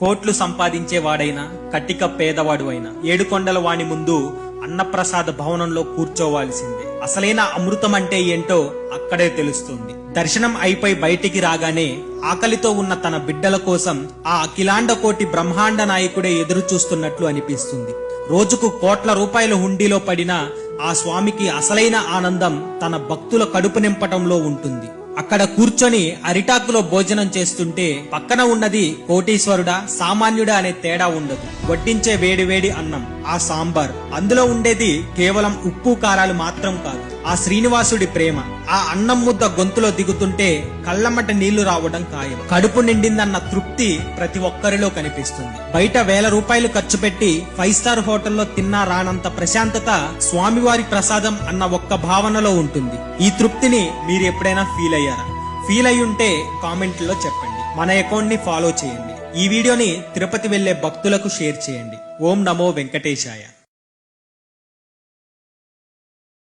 కోట్లు సంపాదించేవాడైనా కటిక పేదవాడు అయినా ఏడుకొండల వాణి ముందు అన్నప్రసాద భవనంలో కూర్చోవాల్సిందే. అసలైన అమృతం అంటే ఏంటో అక్కడే తెలుస్తుంది. దర్శనం అయిపోయి బయటికి రాగానే ఆకలితో ఉన్న తన బిడ్డల కోసం ఆ అఖిలాండ కోటి బ్రహ్మాండ నాయకుడే ఎదురు చూస్తున్నట్లు అనిపిస్తుంది. రోజుకు కోట్ల రూపాయల హుండీలో పడిన ఆ స్వామికి అసలైన ఆనందం తన భక్తుల కడుపు నింపటంలో ఉంటుంది. అక్కడ కూర్చొని అరిటాకులో భోజనం చేస్తుంటే పక్కన ఉన్నది కోటీశ్వరుడా సామాన్యుడా అనే తేడా ఉండదు. వడ్డించే వేడివేడి అన్నం, ఆ సాంబార్, అందులో ఉండేది కేవలం ఉప్పు కారాలు మాత్రం కాదు, ఆ శ్రీనివాసుడి ప్రేమ. ఆ అన్నం ముద్ద గొంతులో దిగుతుంటే కళ్ళమ్మట నీళ్లు రావడం ఖాయం. కడుపు నిండిందన్న తృప్తి ప్రతి ఒక్కరిలో కనిపిస్తుంది. బయట వేల రూపాయలు ఖర్చు పెట్టి 5 స్టార్ హోటల్లో తిన్నా రానంత ప్రశాంతత స్వామివారి ప్రసాదం అన్న ఒక్క భావనలో ఉంటుంది. ఈ తృప్తిని మీరు ఎప్పుడైనా ఫీల్ అయ్యారా? ఫీల్ అయ్యుంటే కామెంట్ లో చెప్పండి. మన అకౌంట్ ని ఫాలో చేయండి. ఈ వీడియోని తిరుపతి వెళ్లే భక్తులకు షేర్ చేయండి. ఓం నమో వెంకటేశాయ.